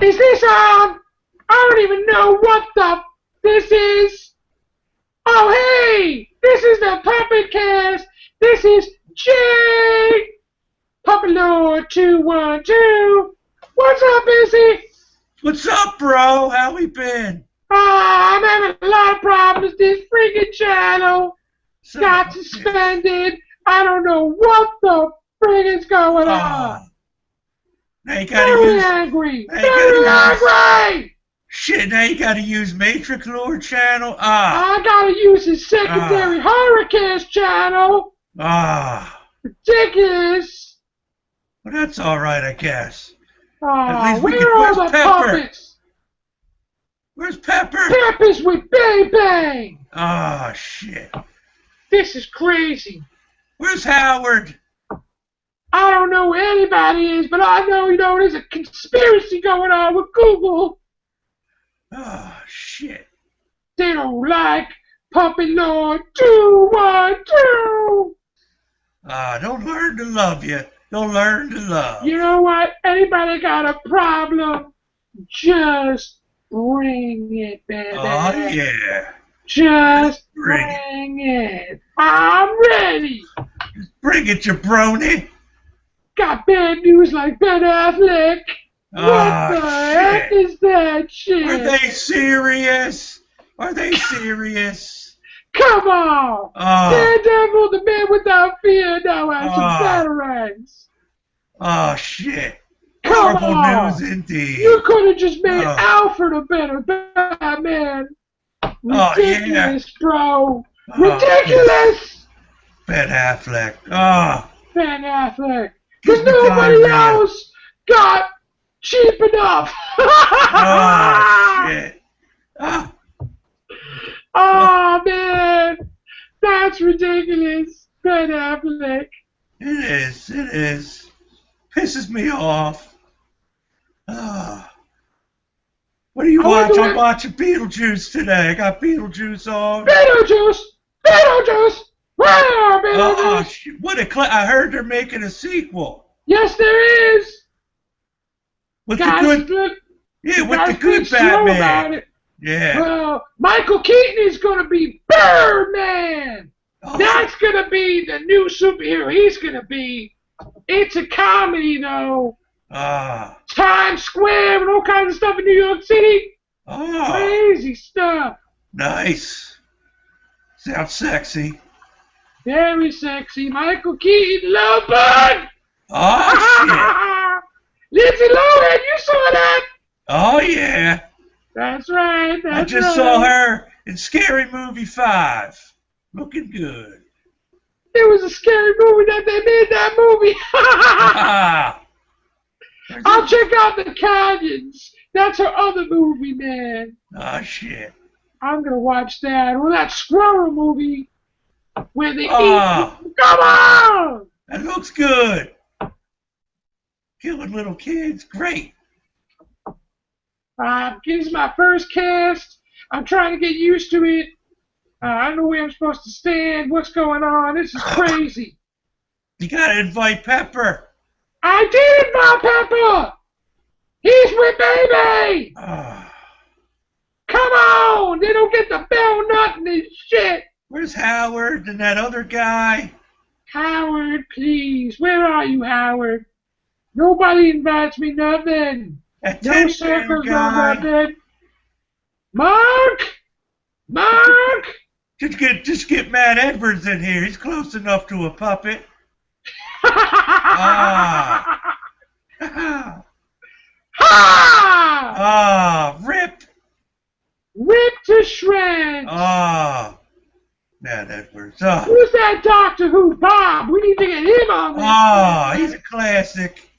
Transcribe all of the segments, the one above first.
Is this on? I don't even know what this is. Oh, hey! This is the Puppet Cast. This is Jay! Puppet Lord 212. What's up, Pissy? What's up, bro? How we been? I'm having a lot of problems. This freaking channel Son got of a bitch. suspended. I don't know what the frig is going on. Now you gotta Very use. angry. Now you Very gotta use. angry. Shit! Now you gotta use Matrix Lord channel. I gotta use his secondary Hurricanes channel. Ridiculous. Well, that's all right, I guess. At least we Where can. are Where's the Pepper? puppets? Where's Pepper? Pepper's with Bang Bang. Shit. This is crazy. Where's Howard? I don't know where anybody is, but I know, there's a conspiracy going on with Google. Shit. They don't like Puppet Lord 212. Don't learn to love you. Don't learn to love. You know what? Anybody got a problem? Just bring it, baby. Oh, yeah. Just Bring bring it. I'm ready. Bring it, jabroni. Got bad news like Ben Affleck. What the heck is that shit? Are they serious? Are they serious? Come on! Daredevil, the man without fear, now has some batarangs. Shit. Come Horrible on! news indeed. You could have just made Alfred a better Batman. Ridiculous, bro. Ridiculous! Ben Affleck. Ben Affleck. Because nobody else got cheap enough. Shit. Oh, man. That's ridiculous. Ben Affleck. It is. It is. Pisses me off. What do you watch? I'm watching Beetlejuice today. I got Beetlejuice on. Beetlejuice! Beetlejuice! Where, Beetlejuice? What a I heard they're making a sequel. Yes, there is. With the good Batman. Yeah. Well, Michael Keaton is going to be Birdman. That's going to be the new superhero he's going to be. It's a comedy, though. Times Square and all kinds of stuff in New York City. Crazy stuff. Nice. Sounds sexy. Very sexy. Michael Keaton, love bug. Shit. Lindsay Lohan, you saw that? Oh, yeah. That's right. I just saw her in Scary Movie 5. Looking good. It was a scary movie that they made that movie. I'll check out the Canyons. That's her other movie, man. Shit. I'm going to watch that. Well, that squirrel movie where they eat. Come on! That looks good. Killing little kids. Great. This is my first cast. I'm trying to get used to it. I don't know where I'm supposed to stand. What's going on? This is crazy. You gotta invite Pepper. I did invite Pepper. He's with baby. Come on. They don't get the bell nut and this shit. Where's Howard and that other guy? Howard, please. Where are you, Howard? Nobody invites me nothing. No circles, no nothing. Mark! Mark! Just get Matt Edwards in here. He's close enough to a puppet. Rip. Rip to shreds. Matt Edwards. Who's that Doctor Who? Bob. We need to get him on this. He's a classic.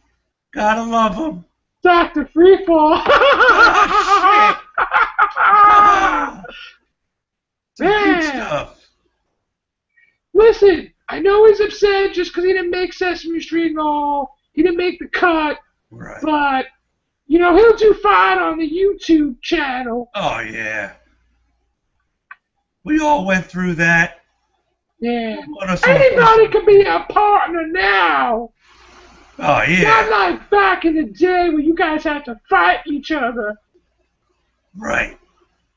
Gotta love him. Dr. Freefall. Shit. Good stuff. Listen, I know he's upset just because he didn't make Sesame Street and all. He didn't make the cut. Right. But, he'll do fine on the YouTube channel. Oh, yeah. We all went through that. Yeah. Anybody can be a partner now. Oh, yeah. Not like back in the day when you guys had to fight each other. Right.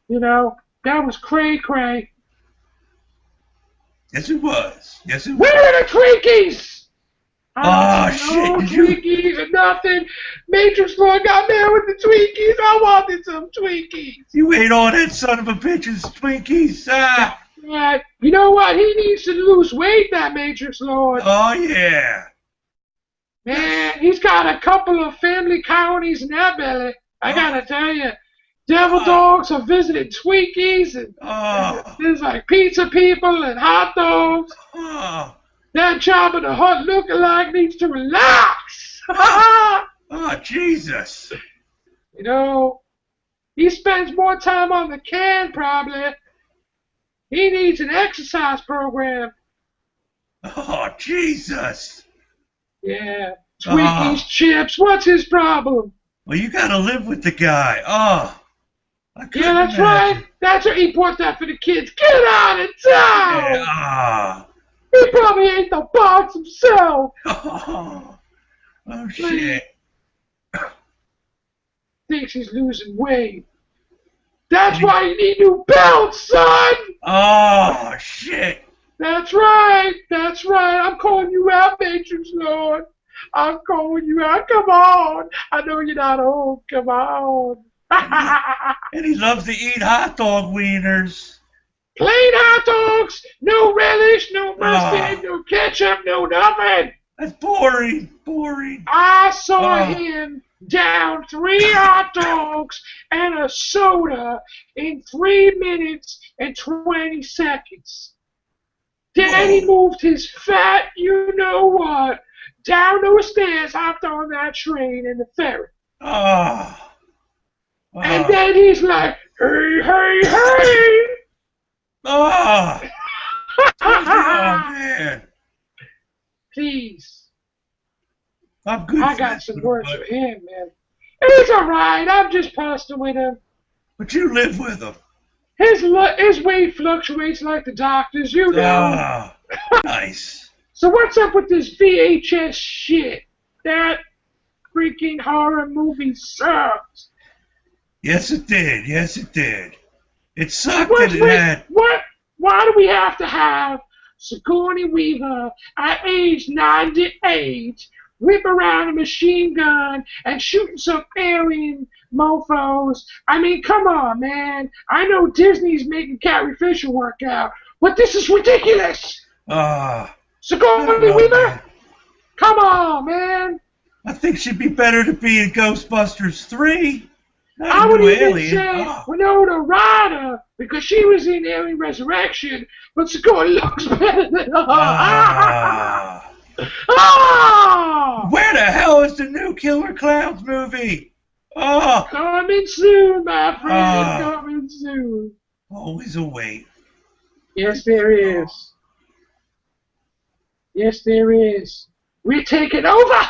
You know, that was cray-cray. Yes, it was. Yes, it was. Where are the Twinkies? Oh, shit. No Twinkies or nothing. Matrix Lord got mad with the Twinkies. I wanted some Twinkies. You ate all that son of a bitch's Twinkies. Ah. Yeah, you know what? He needs to lose weight, that Matrix Lord. Oh, yeah. Man, he's got a couple of family colonies in that belly. I gotta tell you. Devil dogs are visiting Twinkies, and there's like pizza people and hot dogs. That Jabba the Hutt lookalike needs to relax. Oh, Jesus. You know, he spends more time on the can, probably. He needs an exercise program. Oh, Jesus. Yeah, Twinkies, chips, what's his problem? Well, you gotta live with the guy. Oh. Yeah, that's right. That's what he bought that for the kids. Get out of town! Yeah. He probably ate the box himself. Oh, shit. Thinks he's losing weight. That's why you need new belts, son! Oh, shit. That's right. That's right. I'm calling you out, Matrix Lord. I'm calling you out. Come on. I know you're not old. Come on. And he loves to eat hot dog wieners. Plain hot dogs, no relish, no mustard, no ketchup, no nothing. That's boring, boring. I saw him down 3 hot dogs and a soda in 3 minutes and 20 seconds. Then he moved his fat, you know what, down those stairs, hopped on that train and the ferry. And then he's like, hey, hey, hey! Oh man! Please. I'm good. I got some words for him, man. He's alright. I'm just posting with him. But you live with him. His weight fluctuates like the doctors, you know. Nice. So what's up with this VHS shit? That freaking horror movie sucks. Yes, it did. Yes, it did. It sucked that it had... Why do we have to have Sigourney Weaver at age 98 whip around a machine gun and shooting some alien mofos? I mean, come on, man. I know Disney's making Carrie Fisher work out, but this is ridiculous. Sigourney Weaver? Man. Come on, man. I think she'd be better to be in Ghostbusters 3. I would even say Winona Ryder, because she was in Alien Resurrection, but Sigourney looks better than her. Where the hell is the new Killer Clowns movie? Coming soon, my friend, coming soon. Always a wait. Yes, there is. Yes, there is. We're taking over.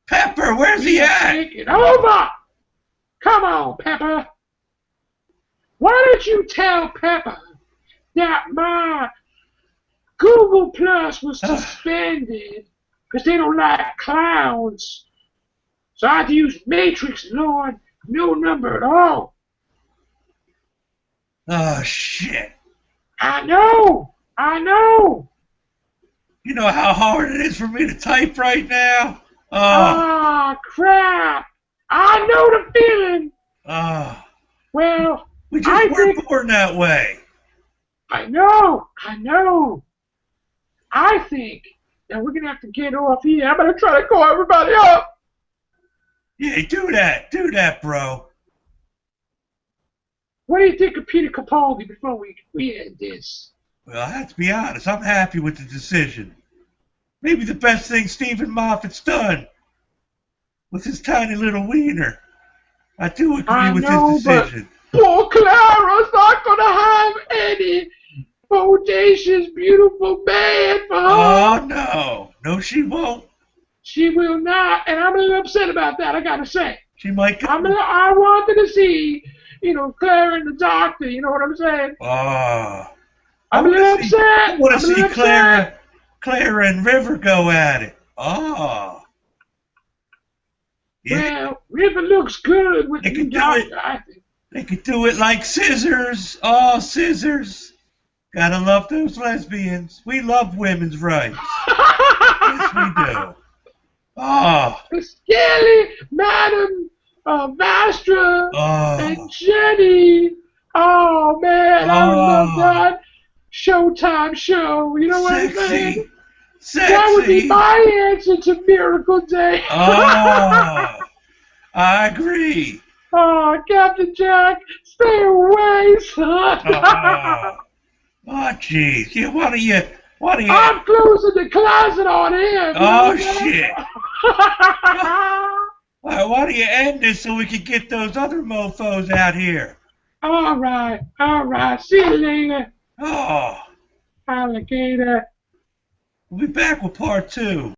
Pepper, where's he at? Taking over. Come on, Pepper. Why don't you tell Pepper that my Google Plus was suspended because they don't like clowns? So I had to use Matrix Lord, no number at all. Oh, shit. I know. You know how hard it is for me to type right now? Crap. I know the feeling. Well, we just weren't born that way. I know. I think that we're going to have to get off here. I'm going to try to call everybody up. Yeah, do that, bro. What do you think of Peter Capaldi before we end this? Well, I have to be honest. I'm happy with the decision. Maybe the best thing Stephen Moffat's done with his tiny little wiener. I do agree with his decision. But poor Clara's not going to have any bodacious, beautiful man for her. Oh, no. No, she won't. She will not, and I'm a little upset about that, I got to say. She might come. I wanted to see, Clara and the doctor, you know what I'm saying? I'm a little upset. I want to see Clara and River go at it. Oh. Well, if it looks good with the doctor, I think. They could do it like scissors. Oh, scissors. Gotta love those lesbians. We love women's rights. Yes, we do. Oh. Skelly, Madam Vastra, and Jenny. Oh, man, I would love that. Showtime show. You know what I'm saying? Sexy. That would be my answer to Miracle Day. Oh. I agree. Oh, Captain Jack, stay away, son. Oh, jeez. Yeah, what are you? I'm closing the closet on him. Oh, shit. Why don't you end this so we can get those other mofos out here? All right. See you later. Oh. Alligator. We'll be back with part 2.